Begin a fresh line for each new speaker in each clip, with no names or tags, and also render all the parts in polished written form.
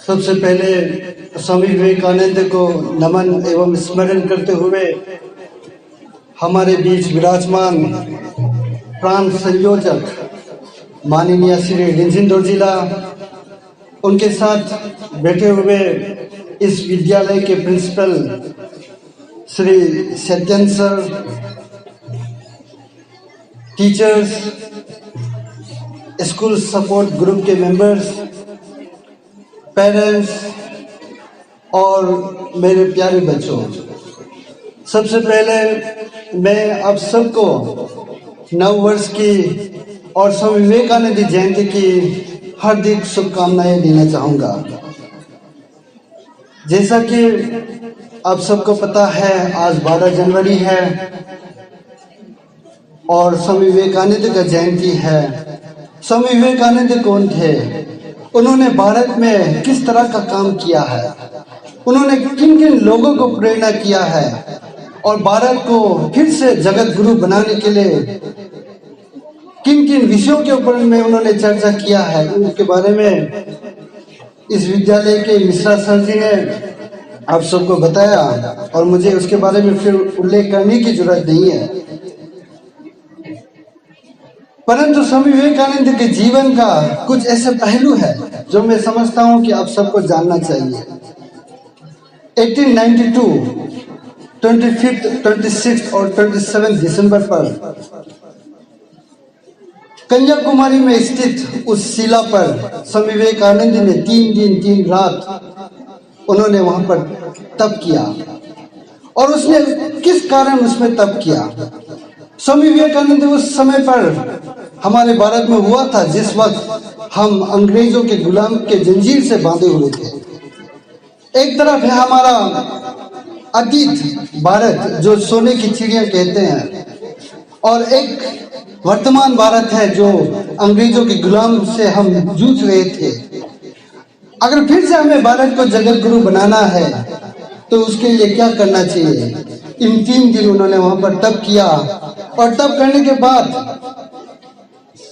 सबसे पहले स्वामी विवेकानंद को नमन एवं स्मरण करते हुए हमारे बीच विराजमान प्राण संयोजक माननीय श्री रिंझिन दोरजिला, उनके साथ बैठे हुए इस विद्यालय के principal Shri Satyan sir, teachers, school support group के मेंबर्स, पेरेंट्स और मेरे प्यारे बच्चों, सबसे पहले मैं आप सबको नव वर्ष की और स्वामी विवेकानंद जयंती की हार्दिक शुभकामनाएं देना चाहूँगा। जैसा कि आप सबको पता है, आज 12 जनवरी है और स्वामी विवेकानंद का जयंती है। स्वामी विवेकानंद कौन थे? उन्होंने भारत में किस तरह का काम किया है, उन्होंने किन किन लोगों को प्रेरणा किया है और भारत को फिर से जगत गुरु बनाने के लिए किन किन विषयों के ऊपर में उन्होंने चर्चा किया है, उनके बारे में इस विद्यालय के मिश्रा सर जी ने आप सबको बताया और मुझे उसके बारे में फिर उल्लेख करने की जरूरत नहीं है। परंतु स्वामी विवेकानंद के जीवन का कुछ ऐसे पहलू है जो मैं समझता हूं कि आप सबको जानना चाहिए। 1892, 25, 26 और 27 दिसंबर पर कन्याकुमारी में स्थित उस शिला पर स्वामी विवेकानंद ने 3 दिन 3 रात उन्होंने वहां पर तप किया। और उसने किस कारण उसमें तप किया? स्वामी विवेकानंद उस समय पर हमारे भारत में हुआ था जिस वक्त हम अंग्रेजों के गुलाम के जंजीर से बांधे हुए थे। एक तरफ है हमारा अतीत भारत जो सोने की चिड़िया कहते हैं, और एक वर्तमान भारत है जो अंग्रेजों के गुलाम से हम जूझ रहे थे। अगर फिर से हमें भारत को जगत गुरु बनाना है तो उसके लिए क्या करना चाहिए? इन 3 दिन उन्होंने वहां पर तप किया और तप करने के बाद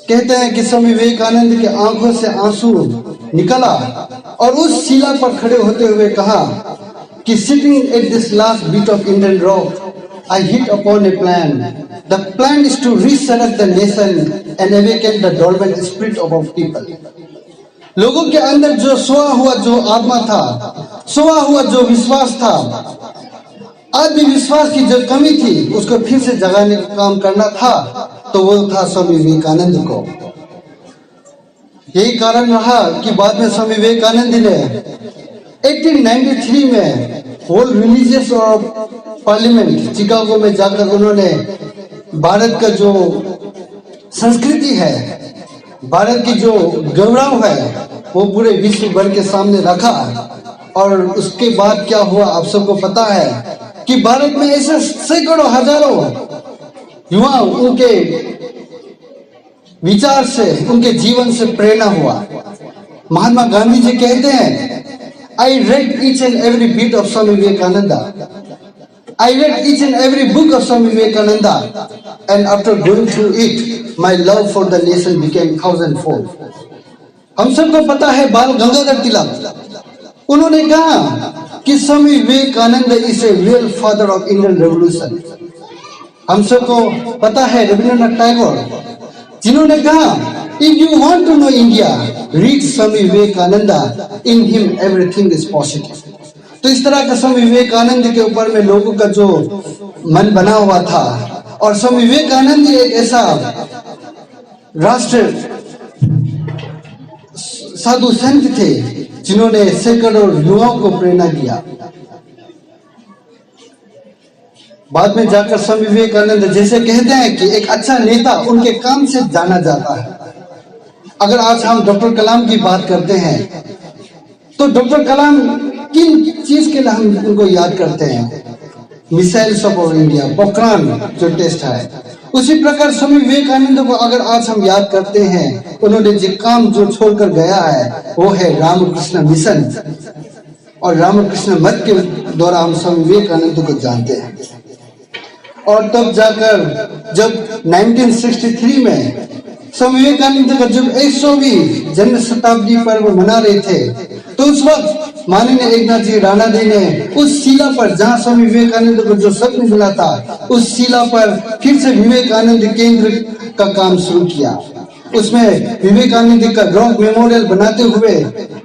कहते हैं कि स्वामी विवेकानंद के आंखों से आंसू निकला और उस शिला पर खड़े होते हुए कहा कि sitting at this last bit of Indian rock I hit upon a plan. The plan is to reset the nation and awaken the dormant spirit of our people. लोगों के अंदर जो सोया हुआ जो आत्मा था, सोया हुआ जो विश्वास था, आत्मविश्वास की जो कमी थी, उसको फिर से जगाने का काम करना था, तो वो था स्वामी विवेकानंद को। यही कारण रहा कि बाद में स्वामी विवेकानंद ने 1893 में होल रिलीजियस पार्लियामेंट चिकागो में जाकर उन्होंने भारत का जो संस्कृति है, भारत की जो गौरव है, वो पूरे विश्व भर के सामने रखा। और उसके बाद क्या हुआ आप सबको पता है कि भारत में ऐसे सैकड़ों हजारों युवा उनके विचार से, उनके जीवन से प्रेरणा हुआ। महात्मा गांधी जी कहते हैं, I read each and every bit of Swami Vivekananda, I read each and every book of Swami Vivekananda, and after going through it my love for the nation became 1000-fold। हम सबको पता है बाल गंगाधर तिलक, उन्होंने कहा कि Swami Vivekananda is a real father of Indian revolution. हम सबको पता है रविंद्रनाथ टैगोर, जिन्होंने कहा if you want to know India read Swami Vivekananda, in him everything is possible. तो इस तरह का स्वामी विवेकानंद के ऊपर में लोगों का जो मन बना हुआ था, और स्वामी विवेकानंद एक ऐसा राष्ट्र साधु संत थे जिन्होंने सैकड़ों युवाओं को प्रेरणा दिया। बाद में जाकर स्वामी विवेकानंद जैसे कहते हैं कि एक अच्छा नेता उनके काम से जाना जाता है। अगर आज हम डॉक्टर कलाम की बात करते हैं तो डॉक्टर कलाम किन चीज के लिए हम उनको याद करते हैं? Missiles of our India, Pokhran जो टेस्ट है। उसी प्रकार स्वामी विवेकानंद को अगर आज हम याद करते हैं, उन्होंने जो काम जो छोड़कर गया है वो है रामकृष्ण मिशन, और रामकृष्ण मत के द्वारा हम स्वामी विवेकानंद को जानते हैं। और तब जाकर जब 1963 में स्वामी विवेकानंद का जब 100वीं जन्म शताब्दी पर्व मना रहे थे, तो उस वक्त माननीय एकनाथ जी राणाजी ने उस शिला पर जहां स्वामी विवेकानंद को जो स्वप्न मिला था, उस शिला पर फिर से विवेकानंद केंद्र का काम शुरू किया। उसमें विवेकानंद का रॉक मेमोरियल बनाते हुए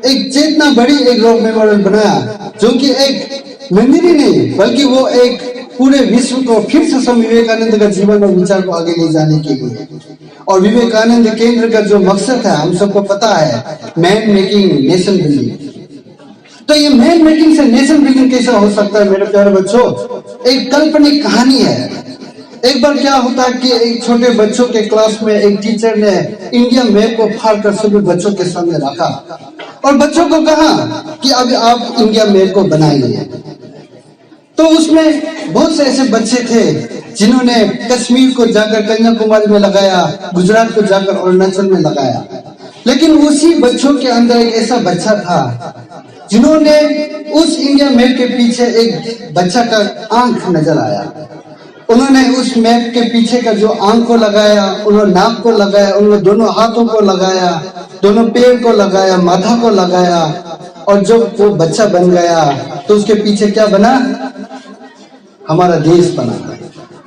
एक चेतना बड़ी एक रॉक मेमोरियल बनाया, जो कि एक मंदिर ही नहीं बल्कि वो एक पूरे विश्व को फिर से स्वामी विवेकानंद का जीवन और विचार को आगे ले जाने के लिए। और विवेकानंद केंद्र का जो मकसद है हम सबको पता है, मैन मेकिंग नेशन बिल्डिंग। तो ये मैन मेकिंग से नेशन बिल्डिंग कैसे हो सकता है मेरे प्यारे बच्चों? एक काल्पनिक कहानी है। एक बार क्या होता है कि एक छोटे बच्चों के क्लास में एक टीचर ने इंडिया मैप को फाड़ कर सभी बच्चों के सामने रखा और बच्चों को कहा कि अब आप इंडिया मैप को बनाइए। तो उसमें बहुत से ऐसे बच्चे थे जिन्होंने कश्मीर को जाकर कन्याकुमारी में लगाया, गुजरात को जाकर अरुणाचल में लगाया। लेकिन उसी बच्चों के अंदर एक ऐसा बच्चा था जिन्होंने उस इंडिया मैप के पीछे एक बच्चा का आंख नजर आया। उन्होंने उस मैप के पीछे का जो आंख को लगाया, उन्होंने नाक को लगाया, उन्होंने दोनों हाथों को लगाया, दोनों पैर को लगाया, माथा को लगाया, और जब वो बच्चा बन गया तो उसके पीछे क्या बना? हमारा देश बना।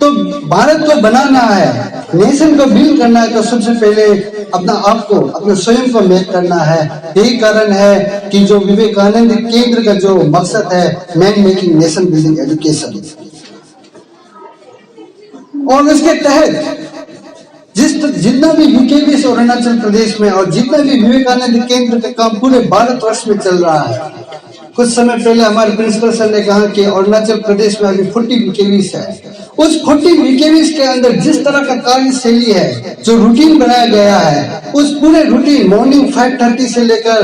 तो भारत को बनाना है, नेशन को बिल्ड करना है, तो सबसे पहले अपना आप को, अपने स्वयं को मेक करना है। यही कारण है कि जो विवेकानंद केंद्र का जो मकसद है, man making nation building education, और इसके तहत जितना भी यूकेबीएस अरुणाचल प्रदेश में और जितना भी विवेकानंद केंद्र का काम पूरे भारतवर्ष में चल रहा है। कुछ समय पहले हमारे प्रिंसिपल सर ने कहा कि अरुणाचल प्रदेश में अभी 40 वीकेवीज है। उस 40 वीकेवीज के अंदर जिस तरह का कार्यशैली है, जो रूटीन बनाया गया है, उस पूरे रूटीन मॉर्निंग 5:30 से लेकर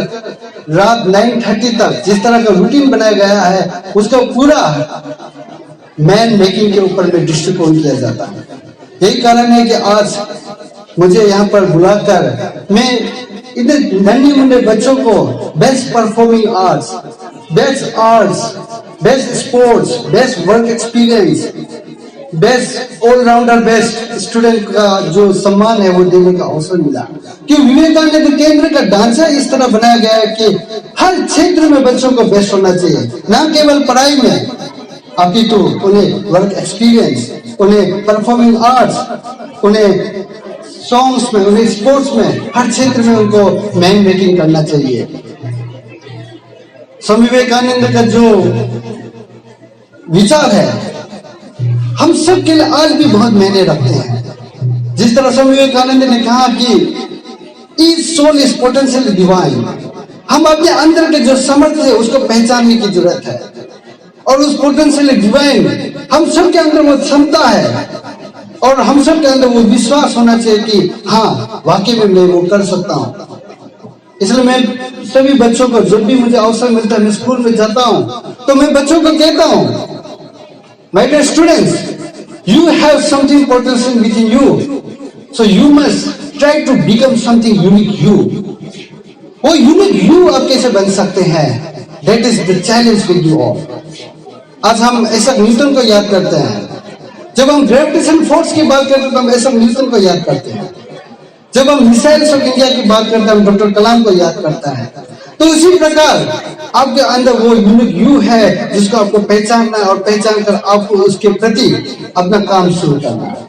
रात 9:30 तक जिस तरह का रूटीन बनाया गया है, उसका पूरा मैन मेकिंग के ऊपर में दृष्टिकोण किया जाता है। यही कारण है कि आज मुझे यहाँ पर बुलाकर मैं इतने नन्हे मुन्ने बच्चों को best performing arts, best sports, best work experience, best allrounder, best student का जो सम्मान है वो देने का अवसर मिला। कि विवेकानंद केंद्र का ढांचा इस तरह बनाया गया है कि हर क्षेत्र में बच्चों को बेस्ट होना चाहिए, ना केवल पढ़ाई में, अपितु उन्हें वर्क एक्सपीरियंस, उन्हें परफॉर्मिंग आर्ट्स, उन्हें सॉन्ग्स में, उन्हें स्पोर्ट्स में, हर क्षेत्र में उनको मैन मेकिंग करना चाहिए। स्वामी विवेकानंद का जो विचार है हम सब के लिए आज भी बहुत मायने रखते हैं। जिस तरह स्वामी विवेकानंद ने कहा कि each soul is potential divine, हम अपने अंदर के जो समर्थ है उसको पहचानने की जरूरत है, और उस पोटेंशियल डिवाइन हम सब के अंदर वो क्षमता है, और हम सब के अंदर वो विश्वास होना चाहिए कि हाँ वाकई में मैं वो कर सकता हूँ। इसलिए मैं सभी बच्चों को जब भी मुझे अवसर मिलता है, मैं स्कूल में जाता हूँ तो मैं बच्चों को कहता हूँ, my dear students, you have something potential within you, so you must try to become something unique you. वो यूनिक यू आप कैसे बन सकते हैं? That is the challenge with you all. आज हम ऐसा न्यूटन को याद करते हैं, जब हम ग्रेविटेशन फोर्स की बात करते हैं तो हम ऐसा न्यूटन को याद करते हैं, जब हम मिसाइल्स ऑफ इंडिया की बात करते हैं हम डॉक्टर कलाम को याद करता है। तो उसी प्रकार आपके अंदर वो यूनिक यू है जिसको आपको पहचानना है, और पहचान कर आपको उसके प्रति अपना काम शुरू करना है।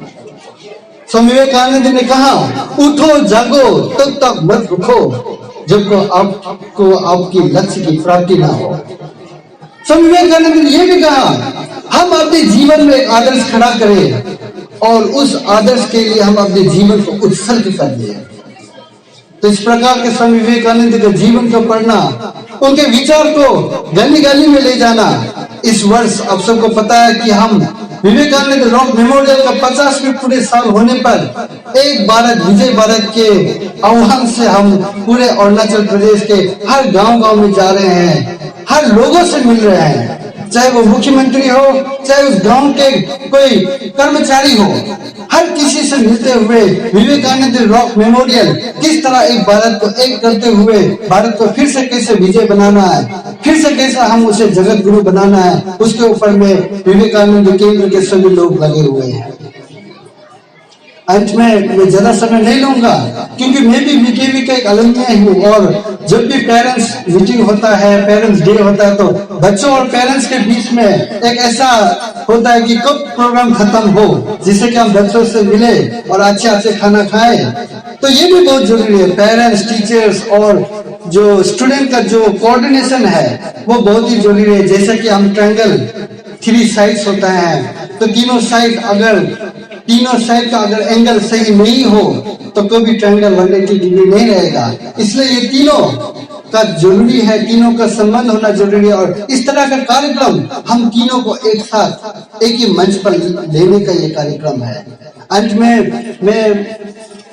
स्वामी विवेकानंद ने कहा, उठो जागो तब तक मत रुको जब को आपको आपकी लक्ष्य की प्राप्ति ना हो। स्वामी विवेकानंद ने यह भी कहा, हम अपने जीवन में एक आदर्श खड़ा करें और उस आदर्श के लिए हम अपने जीवन को उत्सर्ग कर दें। तो इस प्रकार के स्वामी विवेकानंद के जीवन को पढ़ना, उनके विचार को गली गली में ले जाना। इस वर्ष आप सबको पता है कि हम विवेकानंद रॉक मेमोरियल का 50वें पूरे साल होने पर एक भारत विजय भारत के आह्वान से हम पूरे अरुणाचल प्रदेश के हर गांव में जा रहे हैं, हर लोगों से मिल रहे हैं, चाहे वो मुख्यमंत्री हो, चाहे उस गांव के कोई कर्मचारी हो, हर किसी से मिलते हुए विवेकानंद रॉक मेमोरियल किस तरह एक भारत को एक करते हुए भारत को फिर से कैसे विजय बनाना है, फिर से कैसे हम उसे जगत गुरु बनाना है, उसके ऊपर में विवेकानंद केंद्र के सभी लोग लगे हुए हैं। अंत में मैं ज्यादा समय नहीं लूंगा, क्योंकि मैं भी वीकेवी का एक अलुमनी हूँ, और जब भी पेरेंट्स मीटिंग होता है, पेरेंट्स डे होता है, तो बच्चों और पेरेंट्स के बीच में एक ऐसा होता है कि कब प्रोग्राम खत्म हो, जिससे कि हम बच्चों से मिले और अच्छे अच्छे खाना खाएं। तो ये भी बहुत जरूरी है। पेरेंट्स, टीचर्स और जो स्टूडेंट का जो कोऑर्डिनेशन है वो बहुत ही जरूरी है। जैसे कि हम ट्रायंगल 3 साइड्स होता है, तो तीनों साइड का अगर एंगल सही नहीं हो तो कभी ट्रायंगल 180 डिग्री नहीं रहेगा। इसलिए ये तीनों का जरूरी है, तीनों का संबंध होना जरूरी है। और इस तरह का कार्यक्रम हम तीनों को एक साथ एक ही मंच पर लेने का ये कार्यक्रम है। अंत में मैं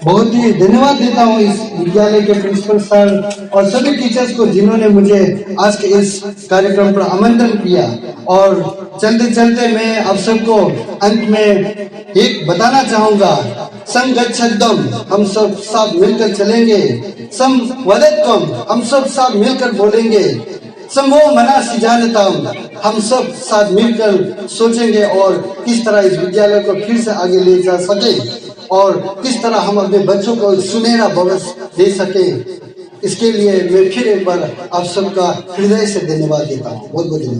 बहुत ही धन्यवाद देता हूँ इस विद्यालय के प्रिंसिपल सर और सभी टीचर्स को, जिन्होंने मुझे आज के इस कार्यक्रम पर आमंत्रण किया। और चलते चलते मैं आप सबको अंत में एक बताना चाहूंगा, संगच्छद्धम, हम सब साथ मिलकर चलेंगे, संवदत्वम, हम सब साथ मिलकर बोलेंगे, समूह मना सिजानतम, हम सब साथ मिलकर सोचेंगे और किस तरह इस विद्यालय को फिर से आगे ले जा सके और किस तरह हम अपने बच्चों को सुनहरा भविष्य दे सके। इसके लिए मैं फिर एक बार आप सबका हृदय से धन्यवाद देता हूँ। बहुत बहुत धन्यवाद।